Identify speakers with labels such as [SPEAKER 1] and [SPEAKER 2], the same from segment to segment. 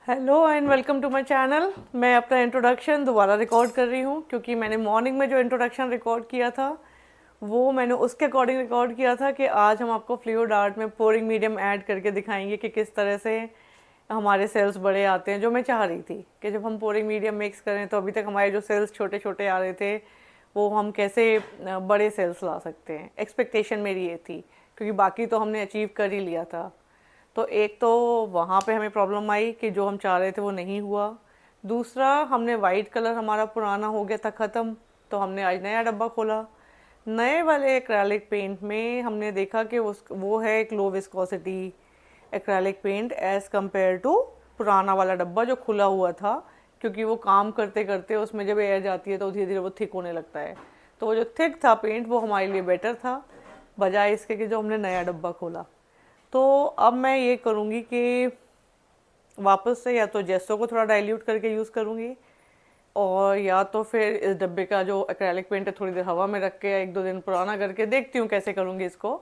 [SPEAKER 1] Hello and welcome to my channel. मैं अपना introduction दोबारा रिकॉर्ड कर रही हूँ क्योंकि मैंने मॉर्निंग में जो इंट्रोडक्शन रिकॉर्ड किया था वो मैंने उसके अकॉर्डिंग रिकॉर्ड किया था कि आज हम आपको फ्लूइड आर्ट में पोरिंग मीडियम ऐड करके दिखाएंगे कि किस तरह से हमारे सेल्स बड़े आते हैं। जो मैं चाह रही थी कि जब हम पोरिंग मीडियम मिक्स करें तो अभी तक हमारे जो सेल्स छोटे छोटे आ रहे थे वो हम कैसे बड़े सेल्स ला सकते हैं। एक्सपेक्टेशन मेरी ये थी क्योंकि बाकी तो हमने अचीव कर ही लिया था। तो एक तो वहाँ पे हमें प्रॉब्लम आई कि जो हम चाह रहे थे वो नहीं हुआ। दूसरा, हमने वाइट कलर हमारा पुराना हो गया था ख़त्म, तो हमने आज नया डब्बा खोला। नए वाले एक्रेलिक पेंट में हमने देखा कि वो है एक low viscosity acrylic paint as compare to पुराना वाला डब्बा जो खुला हुआ था, क्योंकि वो काम करते करते उसमें जब एयर जाती है तो धीरे धीरे वो थिक होने लगता है। तो वो जो थिक था पेंट वो हमारे लिए बेटर था बजाय इसके कि जो हमने नया डब्बा खोला। तो अब मैं ये करूँगी कि वापस से या तो जेस्टो को थोड़ा डाइल्यूट करके यूज़ करूँगी, और या तो फिर इस डब्बे का जो एक्रेलिक पेंट है थोड़ी देर हवा में रख के एक दो दिन पुराना करके देखती हूँ कैसे करूँगी इसको।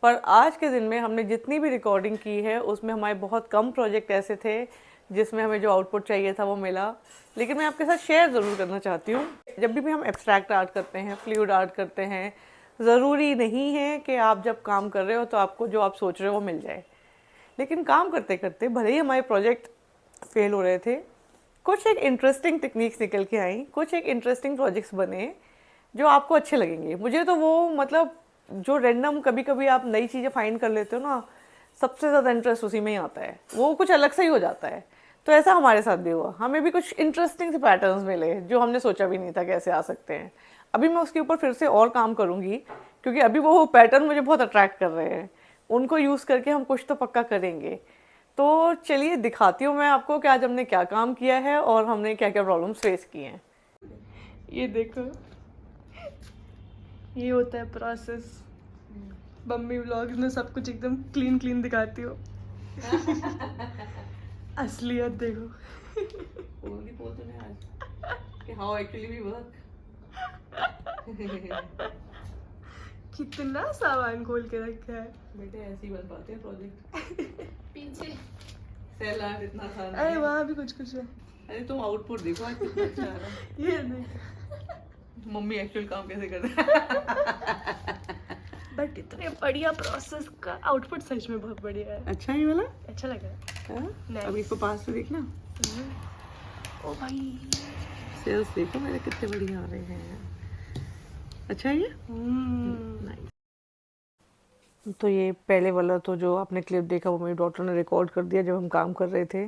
[SPEAKER 1] पर आज के दिन में हमने जितनी भी रिकॉर्डिंग की है उसमें हमारे बहुत कम प्रोजेक्ट ऐसे थे जिसमें हमें जो आउटपुट चाहिए था वो मिला। लेकिन मैं आपके साथ शेयर ज़रूर करना चाहती हूँ। जब भी हम एब्स्ट्रैक्ट आर्ट करते हैं, फ्लूइड आर्ट करते हैं, ज़रूरी नहीं है कि आप जब काम कर रहे हो तो आपको जो आप सोच रहे हो वो मिल जाए। लेकिन काम करते करते भले ही हमारे प्रोजेक्ट फेल हो रहे थे, कुछ एक इंटरेस्टिंग टेक्निक्स निकल के आई, कुछ एक इंटरेस्टिंग प्रोजेक्ट्स बने जो आपको अच्छे लगेंगे। मुझे तो वो मतलब जो रैंडम कभी कभी आप नई चीज़ें फाइंड कर लेते हो ना, सबसे ज़्यादा इंटरेस्ट उसी में ही आता है, वो कुछ अलग से ही हो जाता है। तो ऐसा हमारे साथ भी हुआ, हमें भी कुछ इंटरेस्टिंग से पैटर्न्स मिले जो हमने सोचा भी नहीं था कैसे आ सकते हैं। अभी मैं उसके ऊपर फिर से और काम करूँगी क्योंकि अभी वो पैटर्न मुझे बहुत अट्रैक्ट कर रहे हैं। उनको यूज़ करके हम कुछ तो पक्का करेंगे। तो चलिए दिखाती हूँ मैं आपको कि आज हमने क्या काम किया है और हमने क्या क्या प्रॉब्लम्स फेस किए हैं। ये देखो, ये होता है प्रोसेस। मम्मी व्लॉग्स में सब कुछ एकदम क्लीन क्लीन दिखाती हो। असलियत देखो। How actually we work. कितना सामान खोल के रखा है बेटे, ऐसे ही बन पाते हैं प्रोजेक्ट।
[SPEAKER 2] पीछे
[SPEAKER 1] सेल आर्ट इतना आसान
[SPEAKER 2] अरे
[SPEAKER 1] नहीं है।
[SPEAKER 2] वहाँ भी कुछ कुछ है।
[SPEAKER 1] अरे तुम आउटपुट देखो आज कितना अच्छा आ रहा है।
[SPEAKER 2] ये देख,
[SPEAKER 1] मम्मी एक्चुअल काम कैसे कर रहे हैं।
[SPEAKER 2] बट इतने बढ़िया प्रोसेस का आउटपुट सच में बहुत बढ़िया है।
[SPEAKER 1] अच्छा ही वाला।
[SPEAKER 2] अच्छा लग रहा है।
[SPEAKER 1] हाँ?
[SPEAKER 2] Nice.
[SPEAKER 1] अब इसको पास से देखना।
[SPEAKER 2] ओ भाई,
[SPEAKER 1] सेल्स देखो मेरे कितने बढ़िया आ रहे हैं। अच्छा है ये। नाइस। तो ये पहले वाला तो जो आपने क्लिप देखा वो मेरी डॉटर ने रिकॉर्ड कर दिया जब हम काम कर रहे थे।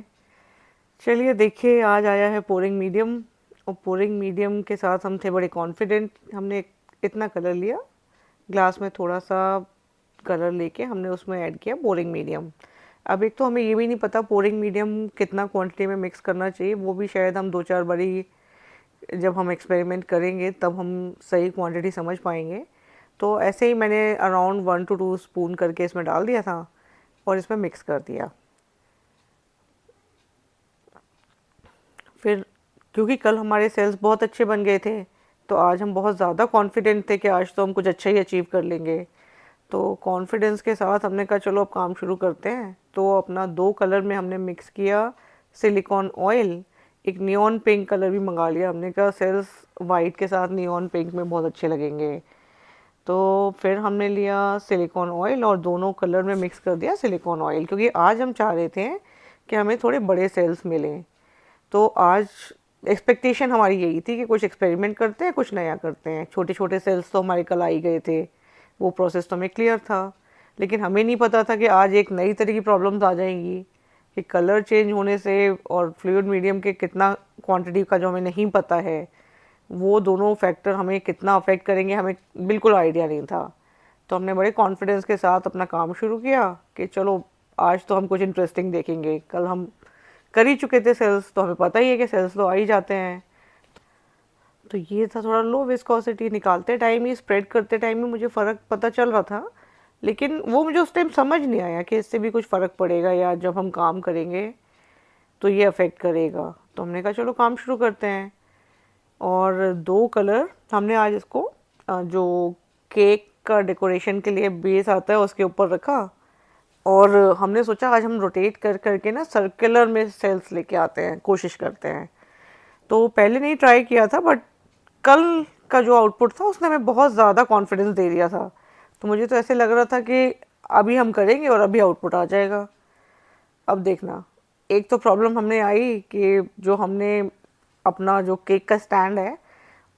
[SPEAKER 1] चलिए देखिए, आज आया है पोरिंग मीडियम, और पोरिंग मीडियम के साथ हम थे बड़े कॉन्फिडेंट। हमने इतना कलर लिया, ग्लास में थोड़ा सा कलर लेके हमने उसमें ऐड किया पोरिंग मीडियम। अब एक तो हमें ये भी नहीं पता पोरिंग मीडियम कितना क्वांटिटी में मिक्स करना चाहिए, वो भी शायद हम दो चार बारी जब हम एक्सपेरिमेंट करेंगे तब हम सही क्वांटिटी समझ पाएंगे। तो ऐसे ही मैंने अराउंड 1 to 2 स्पून करके इसमें डाल दिया था और इसमें मिक्स कर दिया। फिर क्योंकि कल हमारे सेल्स बहुत अच्छे बन गए थे तो आज हम बहुत ज़्यादा कॉन्फिडेंट थे कि आज तो हम कुछ अच्छा ही अचीव कर लेंगे। तो कॉन्फिडेंस के साथ हमने कहा चलो अब काम शुरू करते हैं। तो अपना 2 कलर में हमने मिक्स किया सिलिकॉन ऑयल, एक नियॉन पिंक कलर भी मंगा लिया। हमने कहा सेल्स वाइट के साथ नियॉन पिंक में बहुत अच्छे लगेंगे। तो फिर हमने लिया सिलिकॉन ऑयल और दोनों कलर में मिक्स कर दिया सिलिकॉन ऑयल, क्योंकि आज हम चाह रहे थे कि हमें थोड़े बड़े सेल्स मिलें। तो आज एक्सपेक्टेशन हमारी यही थी कि कुछ एक्सपेरिमेंट करते हैं, कुछ नया करते हैं। छोटे छोटे सेल्स तो हमारे कल आ ही गए थे, वो प्रोसेस तो हमें क्लियर था। लेकिन हमें नहीं पता था कि आज एक नई तरह की प्रॉब्लम्स आ जाएंगी कि कलर चेंज होने से और फ्लूइड मीडियम के कितना क्वांटिटी का जो हमें नहीं पता है, वो दोनों फैक्टर हमें कितना अफेक्ट करेंगे, हमें बिल्कुल आइडिया नहीं था। तो हमने बड़े कॉन्फिडेंस के साथ अपना काम शुरू किया कि चलो आज तो हम कुछ इंटरेस्टिंग देखेंगे। कल हम कर ही चुके थे सेल्स, तो हमें पता ही है कि सेल्स तो आ ही जाते हैं। तो ये था थोड़ा लो विस्कोसिटी, निकालते टाइम ही स्प्रेड करते टाइम ही मुझे फ़र्क पता चल रहा था, लेकिन वो मुझे उस टाइम समझ नहीं आया कि इससे भी कुछ फ़र्क पड़ेगा या जब हम काम करेंगे तो ये अफेक्ट करेगा। तो हमने कहा चलो काम शुरू करते हैं। और 2 कलर हमने आज इसको जो केक का डेकोरेशन के लिए बेस आता है उसके ऊपर रखा, और हमने सोचा आज हम रोटेट कर करके ना सर्कुलर में सेल्स लेके आते हैं, कोशिश करते हैं। तो पहले नहीं ट्राई किया था, बट कल का जो आउटपुट था उसने हमें बहुत ज़्यादा कॉन्फिडेंस दे दिया था। तो मुझे तो ऐसे लग रहा था कि अभी हम करेंगे और अभी आउटपुट आ जाएगा। अब देखना, एक तो प्रॉब्लम हमने आई कि जो हमने अपना जो केक का स्टैंड है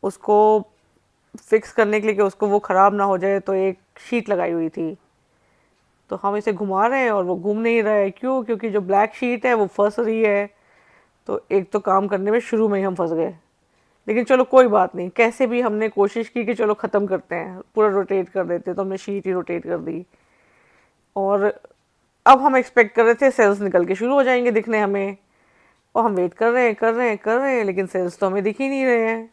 [SPEAKER 1] उसको फिक्स करने के लिए कि उसको वो ख़राब ना हो जाए, तो एक शीट लगाई हुई थी। तो हम इसे घुमा रहे हैं और वो घूम नहीं रहा है। क्यों? क्योंकि जो ब्लैक शीट है वो फंस रही है। तो एक तो काम करने में शुरू में ही हम फंस गए। लेकिन चलो कोई बात नहीं, कैसे भी हमने कोशिश की कि चलो ख़त्म करते हैं, पूरा रोटेट कर देते, तो हमने शीट ही रोटेट कर दी। और अब हम एक्सपेक्ट कर रहे थे सेल्स निकल के शुरू हो जाएंगे दिखने हमें, और हम वेट कर रहे हैं कर रहे हैं कर रहे हैं, लेकिन सेल्स तो हमें दिख ही नहीं रहे हैं।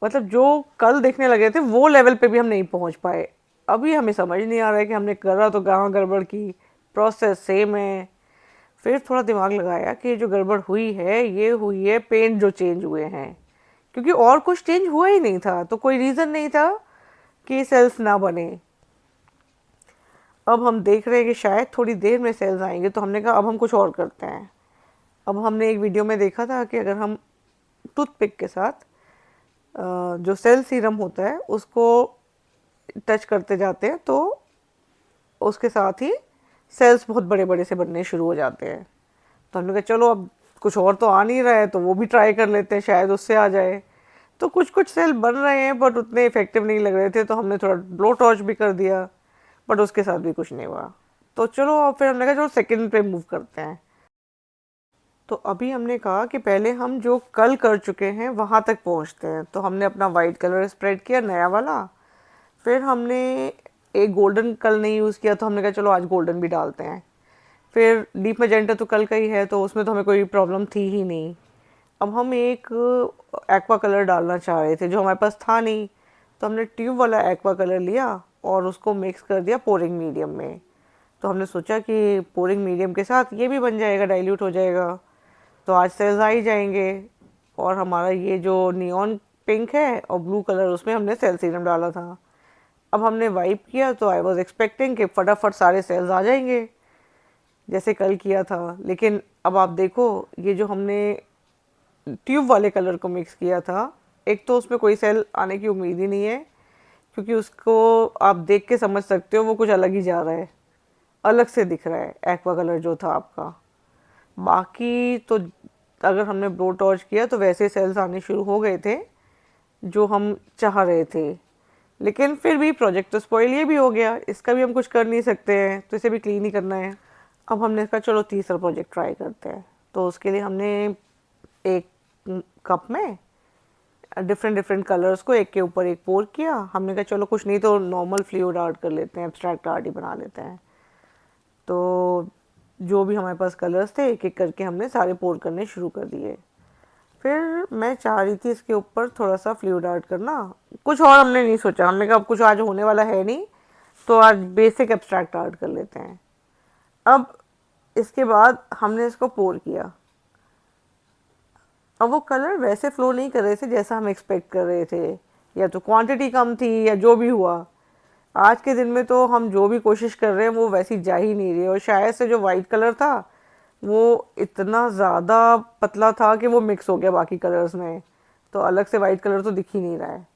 [SPEAKER 1] मतलब जो कल देखने लगे थे वो लेवल पे भी हम नहीं पहुंच पाए। अभी हमें समझ नहीं आ रहा है कि हमने करा तो कहाँ गड़बड़ की, प्रोसेस सेम है। फिर थोड़ा दिमाग लगाया कि जो गड़बड़ हुई है ये हुई है पेंट जो चेंज हुए हैं, क्योंकि और कुछ चेंज हुआ ही नहीं था, तो कोई रीज़न नहीं था कि सेल्स ना बने। अब हम देख रहे हैं कि शायद थोड़ी देर में सेल्स आएंगे, तो हमने कहा अब हम कुछ और करते हैं। अब हमने एक वीडियो में देखा था कि अगर हम टूथपिक के साथ जो सेल सीरम होता है उसको टच करते जाते हैं तो उसके साथ ही सेल्स बहुत बड़े बड़े से बनने शुरू हो जाते हैं। तो हमने कहा चलो अब कुछ और तो आ नहीं रहा है तो वो भी ट्राई कर लेते हैं, शायद उससे आ जाए। तो कुछ कुछ सेल बन रहे हैं बट उतने इफेक्टिव नहीं लग रहे थे, तो हमने थोड़ा ब्लो टॉर्च भी कर दिया, बट उसके साथ भी कुछ नहीं हुआ। तो चलो अब फिर हमने कहा चलो सेकंड पे मूव करते हैं। तो अभी हमने कहा कि पहले हम जो कल कर चुके हैं वहाँ तक पहुँचते हैं। तो हमने अपना वाइट कलर स्प्रेड किया नया वाला, फिर हमने एक गोल्डन कल नहीं यूज़ किया, तो हमने कहा चलो आज गोल्डन भी डालते हैं। फिर डीप मैजेंटा तो कल का ही है, तो उसमें तो हमें कोई प्रॉब्लम थी ही नहीं। अब हम एक एक्वा कलर डालना चाह रहे थे जो हमारे पास था नहीं, तो हमने ट्यूब वाला एक्वा कलर लिया और उसको मिक्स कर दिया पोरिंग मीडियम में। तो हमने सोचा कि पोरिंग मीडियम के साथ ये भी बन जाएगा, डाइल्यूट हो जाएगा, तो आज सेल्स आ ही जाएंगे। और हमारा ये जो नियॉन पिंक है और ब्लू कलर, उसमें हमने सेल सीरम डाला था। अब हमने वाइप किया तो आई वॉज एक्सपेक्टिंग कि फटाफट सारे सेल्स आ जाएंगे जैसे कल किया था। लेकिन अब आप देखो, ये जो हमने ट्यूब वाले कलर को मिक्स किया था, एक तो उसमें कोई सेल आने की उम्मीद ही नहीं है, क्योंकि उसको आप देख के समझ सकते हो वो कुछ अलग ही जा रहा है, अलग से दिख रहा है एक्वा कलर जो था आपका। बाकी तो अगर हमने ब्लो टॉर्च किया तो वैसे सेल्स आने शुरू हो गए थे जो हम चाह रहे थे। लेकिन फिर भी प्रोजेक्ट तो स्पॉइल ये भी हो गया, इसका भी हम कुछ कर नहीं सकते हैं, तो इसे भी क्लीन ही करना है। अब हमने कहा चलो तीसरा प्रोजेक्ट ट्राई करते हैं। तो उसके लिए हमने एक कप में डिफरेंट डिफरेंट कलर्स को एक के ऊपर एक पोर किया। हमने कहा चलो कुछ नहीं तो नॉर्मल फ्लूइड आर्ट कर लेते हैं, एब्स्ट्रैक्ट आर्ट ही बना लेते हैं। तो जो भी हमारे पास कलर्स थे एक एक करके हमने सारे पोर करने शुरू कर दिए। फिर मैं चाह रही थी इसके ऊपर थोड़ा सा फ्लूइड आर्ट करना, कुछ और हमने नहीं सोचा। हमने कहा अब कुछ आज होने वाला है नहीं, तो आज बेसिक एब्स्ट्रैक्ट आर्ट कर लेते हैं। अब इसके बाद हमने इसको पोर किया। अब वो कलर वैसे फ्लो नहीं कर रहे थे जैसा हम एक्सपेक्ट कर रहे थे, या तो क्वांटिटी कम थी या जो भी हुआ। आज के दिन में तो हम जो भी कोशिश कर रहे हैं वो वैसी जा ही नहीं रही, और शायद से जो वाइट कलर था वो इतना ज़्यादा पतला था कि वो मिक्स हो गया बाकी कलर्स में, तो अलग से वाइट कलर तो दिख ही नहीं रहा है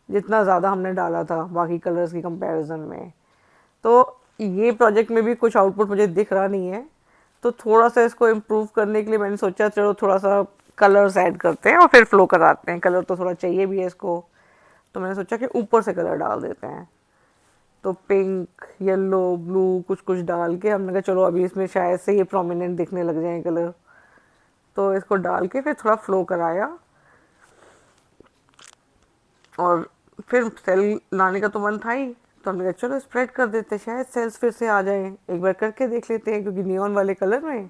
[SPEAKER 1] जितना ज़्यादा हमने डाला था बाकी कलर्स की कंपैरिजन में। तो ये प्रोजेक्ट में भी कुछ आउटपुट मुझे दिख रहा नहीं है, तो थोड़ा सा इसको इम्प्रूव करने के लिए मैंने सोचा चलो थोड़ा सा कलर्स ऐड करते हैं और फिर फ्लो कराते हैं। कलर तो थोड़ा चाहिए भी है इसको, तो मैंने सोचा कि ऊपर से कलर डाल देते हैं। तो पिंक, येलो, ब्लू कुछ कुछ डाल के हमने कहा चलो अभी इसमें शायद से ये प्रोमिनेंट दिखने लग जाए कलर। तो इसको डाल के फिर थोड़ा फ्लो कराया, और फिर सेल लाने का तो मन था ही, तो हमने कहा चलो स्प्रेड कर देते, शायद सेल्स फिर से आ जाएं, एक बार करके देख लेते हैं। क्योंकि नियॉन वाले कलर में,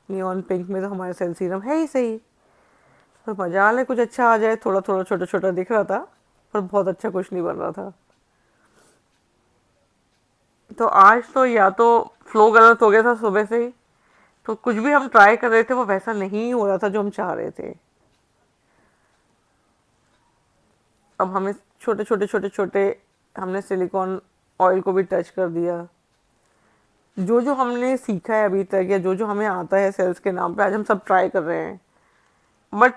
[SPEAKER 1] नियॉन पिंक में तो हमारा सेल सीरम है ही सही, तो मजाल है कुछ अच्छा आ जाए। थोड़ा थोड़ा छोटा छोटा दिख रहा था पर बहुत अच्छा कुछ नहीं बन रहा था। तो आज तो या तो फ्लो गलत हो गया था सुबह से ही, तो कुछ भी हम ट्राई कर रहे थे वो वैसा नहीं हो रहा था जो हम चाह रहे थे। अब हमें छोटे छोटे छोटे छोटे हमने सिलिकॉन ऑयल को भी टच कर दिया, जो जो हमने सीखा है अभी तक या जो जो हमें आता है सेल्स के नाम पे, आज हम सब ट्राई कर रहे हैं, बट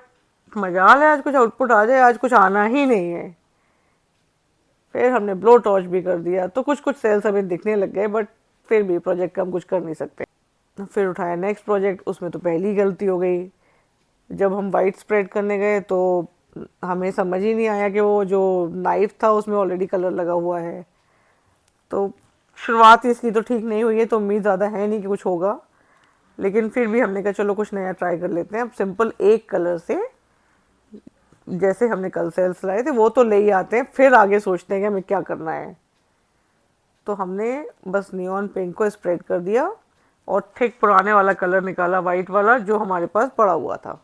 [SPEAKER 1] मजाल है आज कुछ आउटपुट आ जाए, आज कुछ आना ही नहीं है। फिर हमने ब्लो टॉर्च भी कर दिया तो कुछ कुछ सेल्स हमें दिखने लग गए, बट फिर भी प्रोजेक्ट का हम कुछ कर नहीं सकते। फिर उठाया नेक्स्ट प्रोजेक्ट, उसमें तो पहली गलती हो गई। जब हम वाइट स्प्रेड करने गए तो हमें समझ ही नहीं आया कि वो जो नाइफ था उसमें ऑलरेडी कलर लगा हुआ है। तो शुरुआत इसकी तो ठीक नहीं हुई है, तो उम्मीद ज़्यादा है नहीं कि कुछ होगा, लेकिन फिर भी हमने कहा चलो कुछ नया ट्राई कर लेते हैं। अब सिंपल एक कलर से, जैसे हमने कल सेल्स लाए थे वो तो ले ही आते हैं, फिर आगे सोचते हैं कि हमें क्या करना है। तो हमने बस नियॉन पिंक को स्प्रेड कर दिया और ठीक पुराने वाला कलर निकाला, वाइट वाला जो हमारे पास पड़ा हुआ था।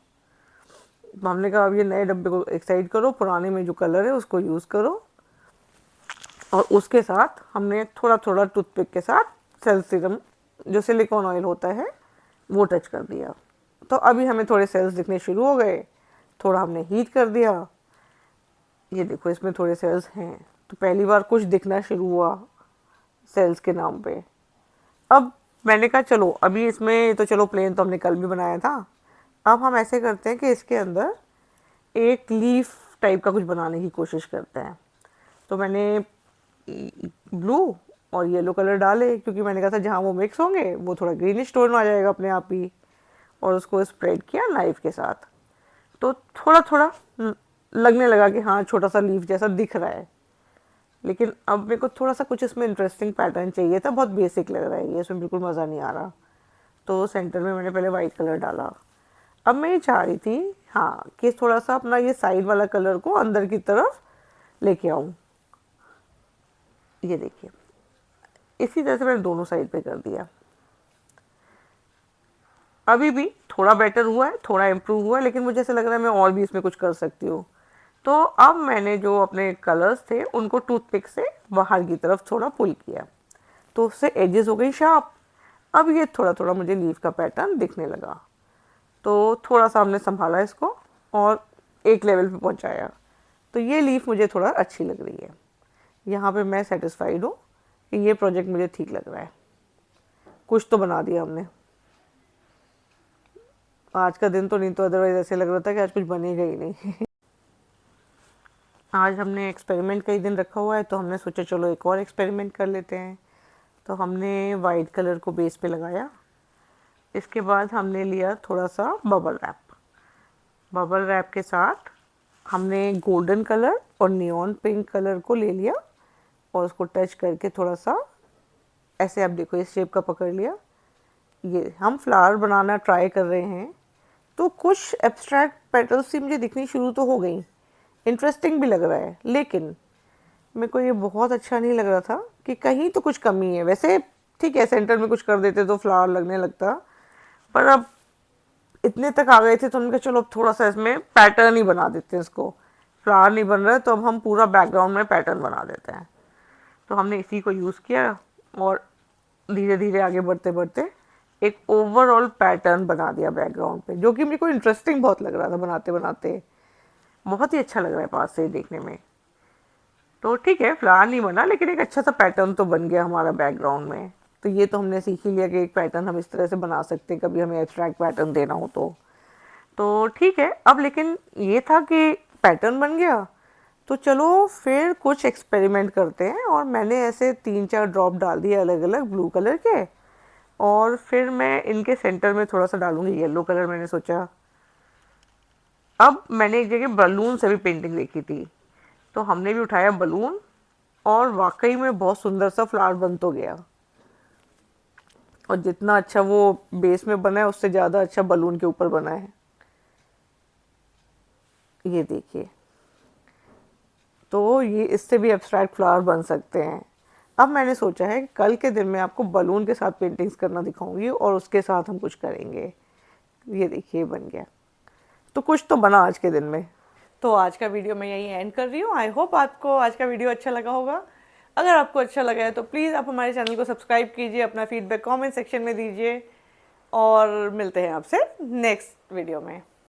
[SPEAKER 1] हमने कहा अब ये नए डब्बे को एक साइड करो, पुराने में जो कलर है उसको यूज़ करो, और उसके साथ हमने थोड़ा थोड़ा टूथपिक के साथ सेल सीरम जो सिलिकॉन ऑयल होता है वो टच कर दिया। तो अभी हमें थोड़े सेल्स दिखने शुरू हो गए। थोड़ा हमने हीट कर दिया, ये देखो इसमें थोड़े सेल्स हैं, तो पहली बार कुछ दिखना शुरू हुआ सेल्स के नाम पे। अब मैंने कहा चलो अभी इसमें तो चलो प्लेन तो हमने कल भी बनाया था, अब हम ऐसे करते हैं कि इसके अंदर एक लीफ टाइप का कुछ बनाने की कोशिश करते हैं। तो मैंने ब्लू और येलो कलर डाले, क्योंकि मैंने कहा था जहाँ वो मिक्स होंगे वो थोड़ा ग्रीनिश टोन आ जाएगा अपने आप ही, और उसको स्प्रेड किया नाइफ के साथ। तो थोड़ा थोड़ा लगने लगा कि हाँ छोटा सा लीफ जैसा दिख रहा है, लेकिन अब मेरे को थोड़ा सा कुछ इसमें इंटरेस्टिंग पैटर्न चाहिए था। बहुत बेसिक लग रहा है ये, इसमें बिल्कुल मज़ा नहीं आ रहा। तो सेंटर में मैंने पहले वाइट कलर डाला। अब मैं ये चाह रही थी हाँ कि थोड़ा सा अपना ये साइड वाला कलर को अंदर की तरफ लेके आऊँ। ये देखिए इसी तरह से मैंने दोनों साइड पे कर दिया। अभी भी थोड़ा बेटर हुआ है, थोड़ा इम्प्रूव हुआ है, लेकिन मुझे ऐसा लग रहा है मैं और भी इसमें कुछ कर सकती हूँ। तो अब मैंने जो अपने कलर्स थे उनको टूथपिक से बाहर की तरफ थोड़ा पुल किया, तो उससे एजेस हो गई शार्प। अब ये थोड़ा थोड़ा मुझे लीफ का पैटर्न दिखने लगा। तो थोड़ा सा हमने संभाला इसको और एक लेवल पे पहुंचाया। तो ये लीफ मुझे थोड़ा अच्छी लग रही है। यहाँ पे मैं सेटिस्फाइड हूँ कि ये प्रोजेक्ट मुझे ठीक लग रहा है। कुछ तो बना दिया हमने। आज का दिन तो नहीं, तो अदरवाइज ऐसे लग रहा था कि आज कुछ बनेगा ही नहीं। आज हमने एक्सपेरिमेंट कई दिन रखा हुआ है, तो हमने सोचा चलो एक और एक्सपेरिमेंट कर लेते हैं। तो हमने वाइट कलर को बेस पे लगाया। इसके बाद हमने लिया थोड़ा सा बबल रैप। बबल रैप के साथ हमने गोल्डन कलर और नियॉन पिंक कलर को ले लिया और उसको टच करके थोड़ा सा ऐसे, आप देखो इस शेप का पकड़ लिया। ये हम फ्लावर बनाना ट्राई कर रहे हैं, तो कुछ एब्स्ट्रैक्ट पेटल्स सी मुझे दिखनी शुरू तो हो गई, इंटरेस्टिंग भी लग रहा है, लेकिन मेरे को ये बहुत अच्छा नहीं लग रहा था कि कहीं तो कुछ कमी है। वैसे ठीक है सेंटर में कुछ कर देते तो फ्लावर लगने लगता, पर अब इतने तक आ गए थे तो उनका चलो अब थोड़ा सा इसमें पैटर्न ही बना देते हैं। इसको फ्लावर नहीं बन रहा है तो अब हम पूरा बैकग्राउंड में पैटर्न बना देते हैं। तो हमने इसी को यूज़ किया और धीरे धीरे आगे बढ़ते बढ़ते एक ओवरऑल पैटर्न बना दिया बैकग्राउंड पे, जो कि मेरे को इंटरेस्टिंग बहुत लग रहा था बनाते बनाते। बहुत ही अच्छा लग रहा है पास से देखने में। तो ठीक है फ्लावर नहीं बना, लेकिन एक अच्छा सा पैटर्न तो बन गया हमारा बैकग्राउंड में। तो ये तो हमने सीख ही लिया कि एक पैटर्न हम इस तरह से बना सकते हैं कभी हमें एब्स्ट्रैक्ट पैटर्न देना हो तो ठीक है। अब लेकिन ये था कि पैटर्न बन गया, तो चलो फिर कुछ एक्सपेरिमेंट करते हैं। और मैंने ऐसे 3-4 ड्रॉप डाल दिए अलग अलग ब्लू कलर के, और फिर मैं इनके सेंटर में थोड़ा सा डालूंगी येलो कलर। मैंने सोचा अब मैंने एक जगह बलून से भी पेंटिंग देखी थी, तो हमने भी उठाया बलून और वाकई में बहुत सुंदर सा फ्लावर बन तो गया। और जितना अच्छा वो बेस में बना है उससे ज़्यादा अच्छा बलून के ऊपर बना है, ये देखिए। तो ये इससे भी एब्स्ट्रैक्ट फ्लावर बन सकते हैं। अब मैंने सोचा है कि कल के दिन मैं आपको बलून के साथ पेंटिंग्स करना दिखाऊंगी और उसके साथ हम कुछ करेंगे। ये देखिए बन गया, तो कुछ तो बना आज के दिन में। तो आज का वीडियो मैं यही एंड कर रही हूँ। आई होप आपको आज का वीडियो अच्छा लगा होगा। अगर आपको अच्छा लगा है तो प्लीज़ आप हमारे चैनल को सब्सक्राइब कीजिए, अपना फीडबैक कमेंट सेक्शन में दीजिए, और मिलते हैं आपसे नेक्स्ट वीडियो में।